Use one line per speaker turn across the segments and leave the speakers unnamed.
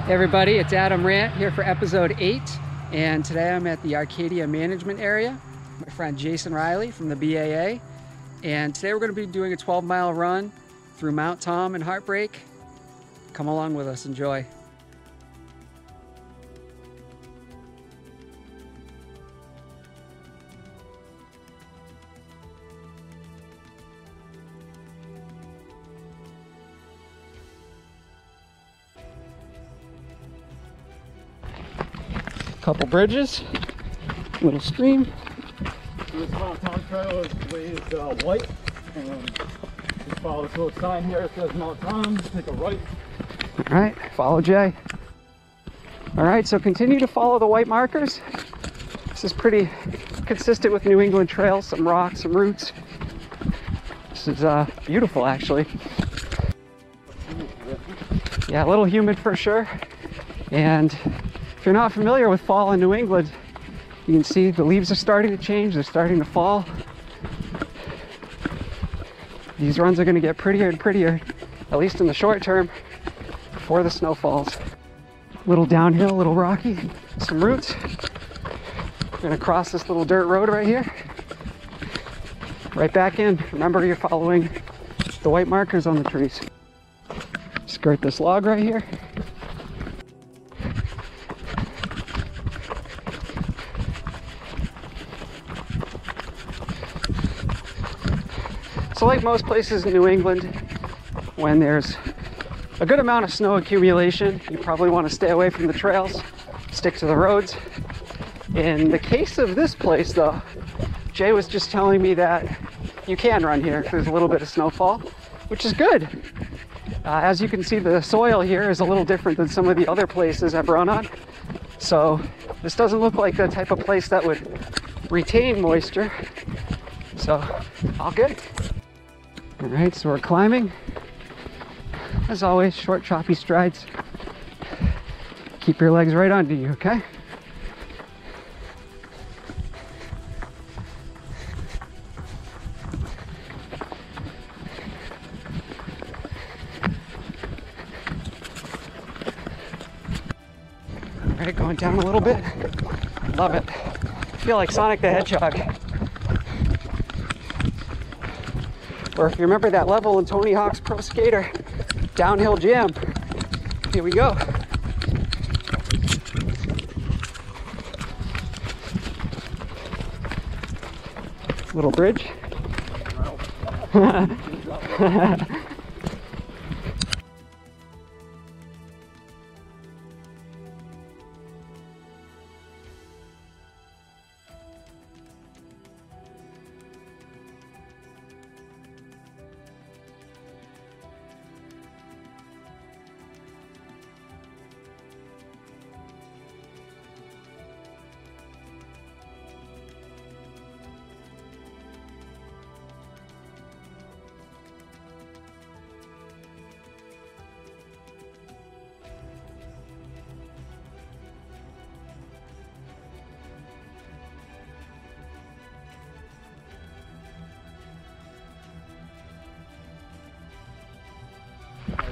Hey everybody, it's R.A.N.T here for episode 8, and today I'm at the Arcadia Management Area. My friend Jason Reilly from the B.A.A. And today we're going to be doing a 12-mile run through Mount Tom and Heartbreak. Come along with us, enjoy. Couple bridges, little stream.
So this Mount Tom trail is white, and just follow this little sign here. It says Mount Tom. Take a right.
All right, follow Jay. All right, so continue to follow the white markers. This is pretty consistent with New England trails. Some rocks, some roots. This is beautiful, actually. Yeah, a little humid for sure. And if you're not familiar with fall in New England, you can see the leaves are starting to change, they're starting to fall. These runs are going to get prettier and prettier, at least in the short term, before the snow falls. A little downhill, a little rocky, some roots. We're going to cross this little dirt road right here. Right back in. Remember, you're following the white markers on the trees. Skirt this log right here. So like most places in New England, when there's a good amount of snow accumulation, you probably want to stay away from the trails, stick to the roads. In the case of this place though, Jay was just telling me that you can run here if there's a little bit of snowfall, which is good. As you can see, the soil here is a little different than some of the other places I've run on. So this doesn't look like the type of place that would retain moisture. So all good. All right, so we're climbing. As always, short, choppy strides. Keep your legs right under you, okay? All right, going down a little bit. Love it. I feel like Sonic the Hedgehog. Or if you remember that level in Tony Hawk's Pro Skater, Downhill Jam. Here we go. Little bridge.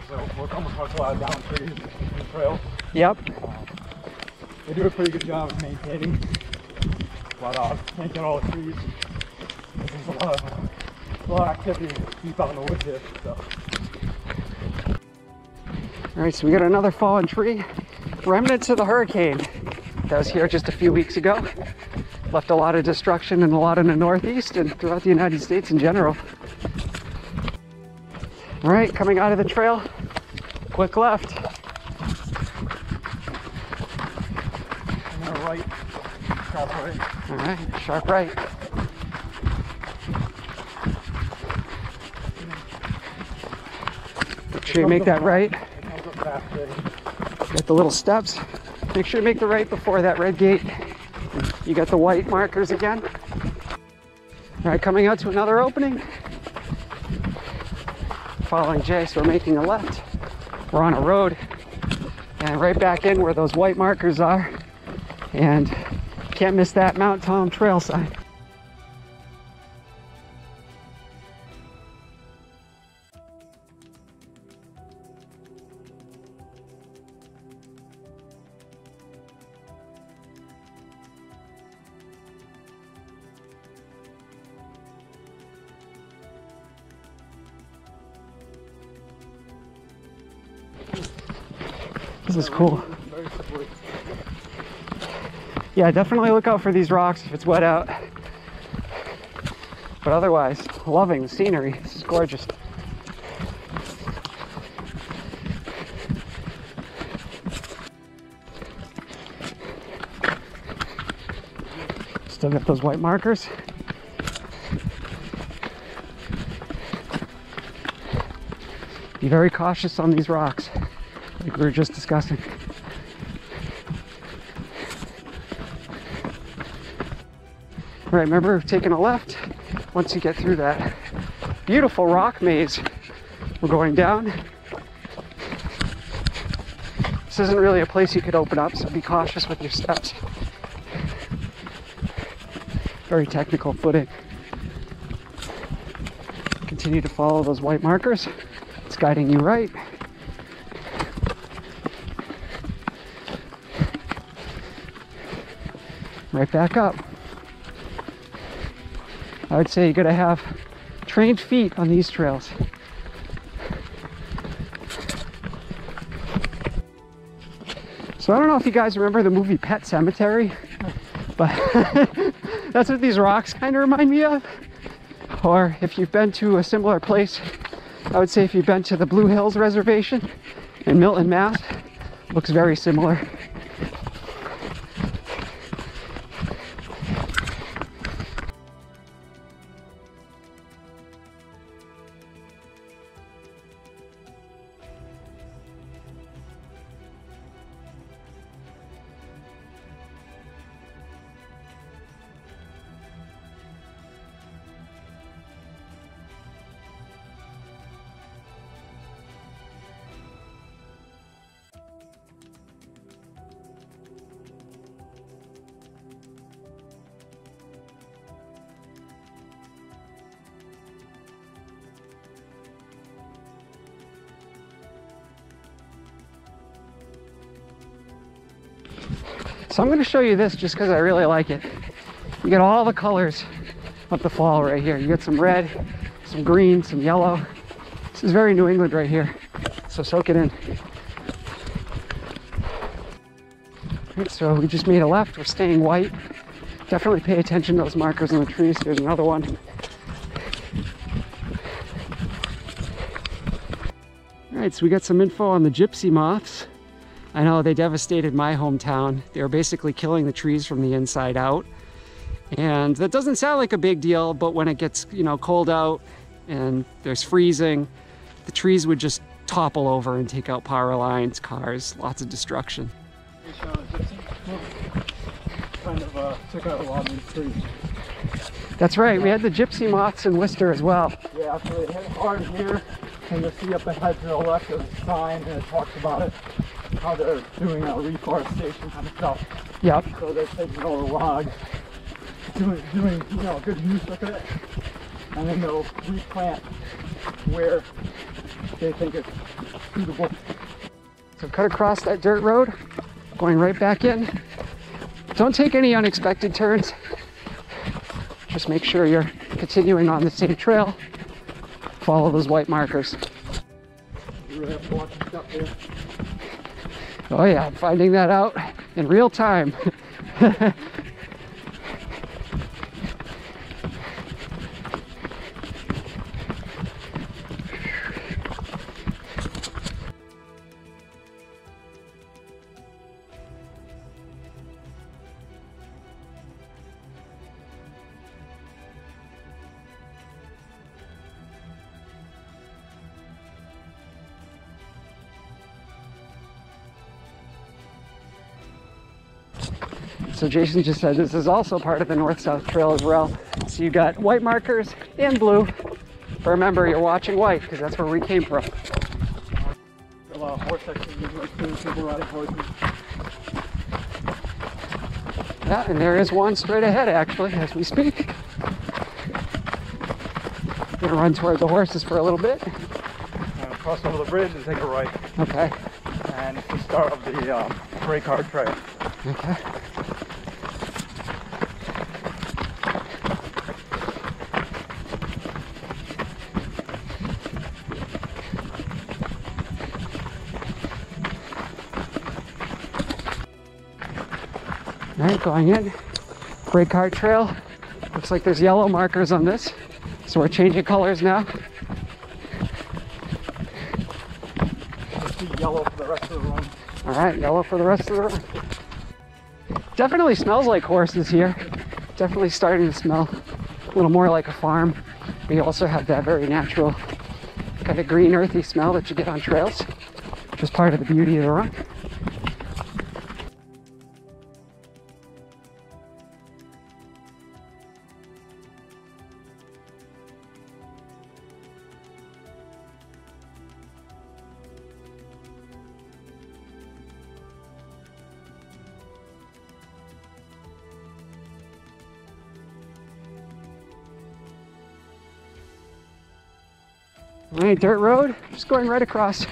So we're coming across a lot of down trees in the trail.
Yep.
They do a pretty good job of maintaining, but can't get all the trees. There's a lot of activity deep out in the woods here. So.
All right, so we got another fallen tree. Remnants of the hurricane that was here just a few weeks ago. Left a lot of destruction and a lot in the Northeast and throughout the United States in general. All right, coming out of the trail, quick left.
And then a right, sharp right.
All right, sharp right. Make sure you make that right. Get the little steps. Make sure you make the right before that red gate. You got the white markers again. All right, coming out to another opening. Following Jay, so we're making a left. We're on a road and right back in where those white markers are, and can't miss that Mount Tom trail sign. This is cool.
Very slippery.
Yeah, definitely look out for these rocks if it's wet out. But otherwise, loving the scenery. This is gorgeous. Still got those white markers. Be very cautious on these rocks, like we were just discussing. All right, remember taking a left once you get through that beautiful rock maze. We're going down. This isn't really a place you could open up, so be cautious with your steps. Very technical footing. Continue to follow those white markers. It's guiding you right. Right back up. I would say you gotta have trained feet on these trails. So I don't know if you guys remember the movie Pet Sematary, but that's what these rocks kind of remind me of. Or if you've been to a similar place, I would say if you've been to the Blue Hills Reservation in Milton, Mass, looks very similar. So I'm going to show you this just because I really like it. You get all the colors of the fall right here. You get some red, some green, some yellow. This is very New England right here. So soak it in. Right, so we just made a left. We're staying white. Definitely pay attention to those markers in the trees. There's another one. All right, so we got some info on the gypsy moths. I know they devastated my hometown. They were basically killing the trees from the inside out. And that doesn't sound like a big deal, but when it gets, you know, cold out and there's freezing, the trees would just topple over and take out power lines, cars, lots of destruction.
Kind of took out a lot of these trees.
That's right, we had the gypsy moths in Worcester as well.
Yeah, so they hit hard here, and you'll see up ahead to the left of the sign, and it talks about it, how they're doing reforestation kind of stuff.
Yep.
So they're taking all the logs, doing you know, good use of it, and then they'll replant where they think it's suitable.
So cut across that dirt road, going right back in. Don't take any unexpected turns. Just make sure you're continuing on the same trail. Follow those white markers.
You really have to watch your step here.
Oh yeah, I'm finding that out in real time. So Jason just said this is also part of the North-South Trail as well. So you got white markers and blue. But remember, you're watching white because that's where we came from.
A lot of horse activity, like people riding horses.
Yeah, and there is one straight ahead actually as we speak. Gonna run toward the horses for a little bit.
Cross over the bridge and take a right.
Okay.
And it's the start of the brake hard trail.
Okay. All right, going in. Brake Cart Trail. Looks like there's yellow markers on this, so we're changing colors now.
Let's do yellow for the rest of the run.
All right, yellow for the rest of the run. Definitely smells like horses here. Definitely starting to smell a little more like a farm. We also have that very natural kind of green earthy smell that you get on trails, which is part of the beauty of the run. All right, dirt road, just going right across.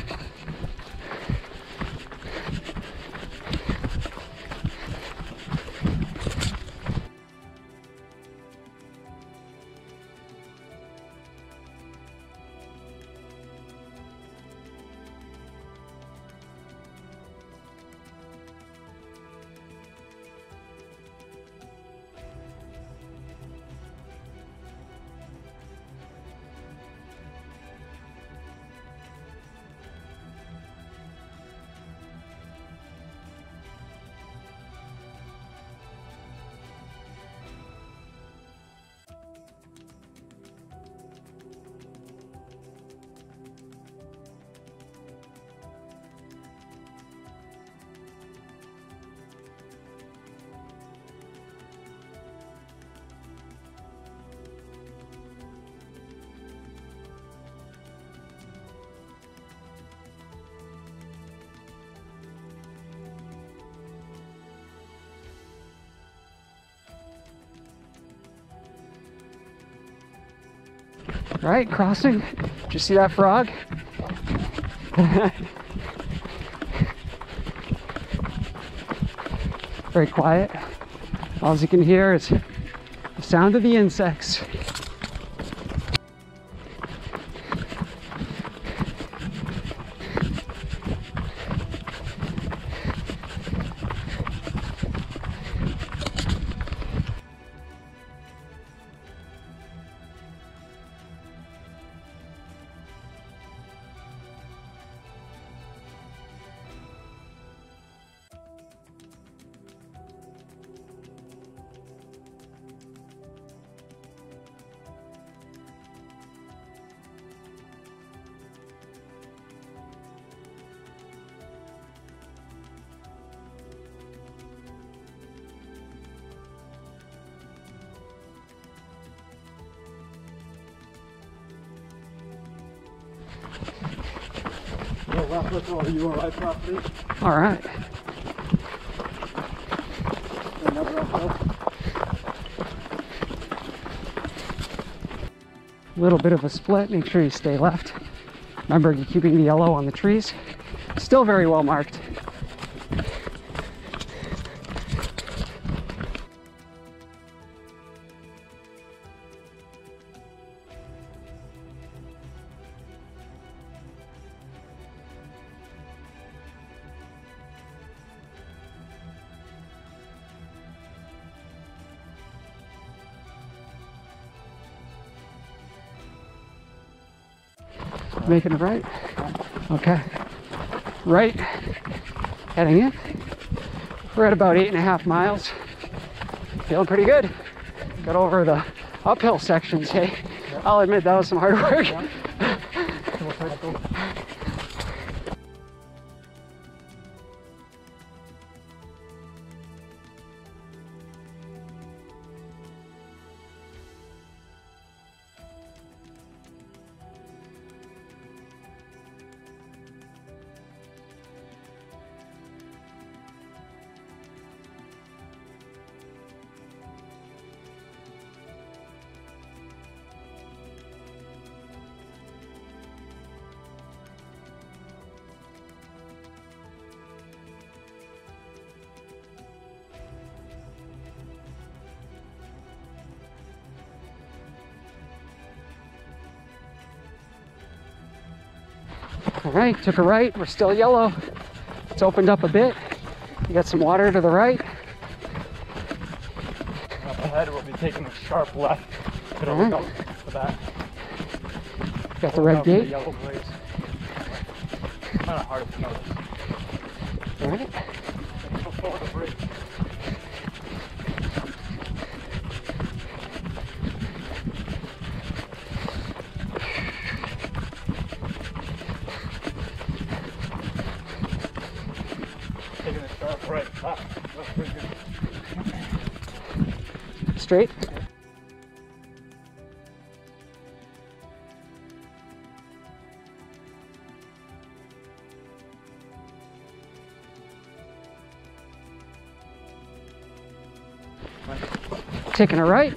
All right, crossing. Did you see that frog? Very quiet. All you can hear is the sound of the insects.
Left with all you right property.
All right.
Another uphill.
A little bit of a split. Make sure you stay left. Remember, you're keeping the yellow on the trees. Still very well marked. Making a right. Okay. Right. Heading in. We're at about 8.5 miles. Feeling pretty good. Got over the uphill sections, hey. I'll admit that was some hard work. All right, took a right. We're still yellow. It's opened up a bit. You got some water to the right.
ahead, we'll be taking a sharp left. It'll look up the back.
Got the red gate.
The yellow blaze. Kind of hard to notice.
All right.
Before the bridge. Taking a sharp right. Ah, that's pretty good.
Straight. Taking a right.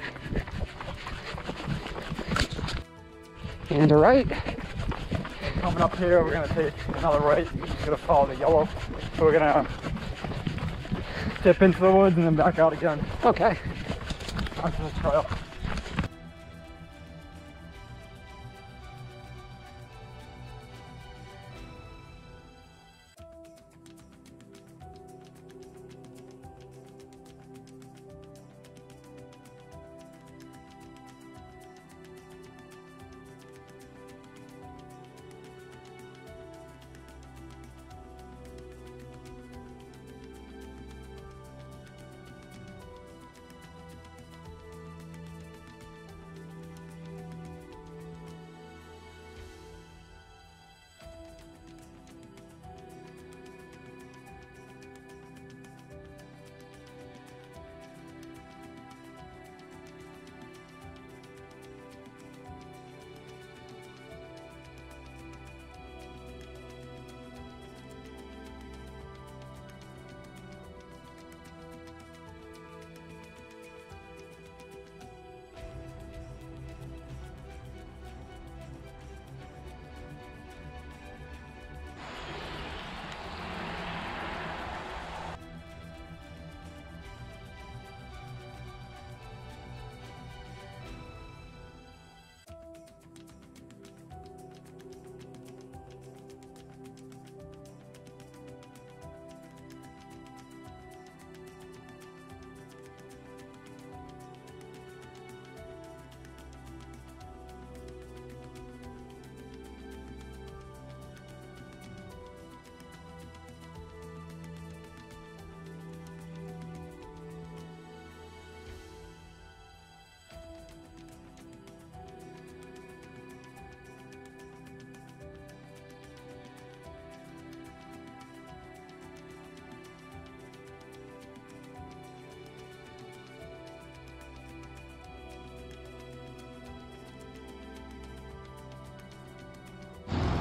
And a right.
Coming up here, we're going to take another right. We're going to follow the yellow. So we're going to dip into the woods and then back out again.
Okay.
Onto the trail.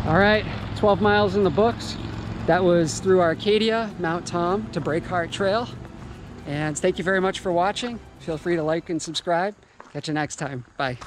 All right, 12 miles in the books. That was through Arcadia, Mount Tom to Breakheart Trail. And thank you very much for watching. Feel free to like and subscribe. Catch you next time. Bye.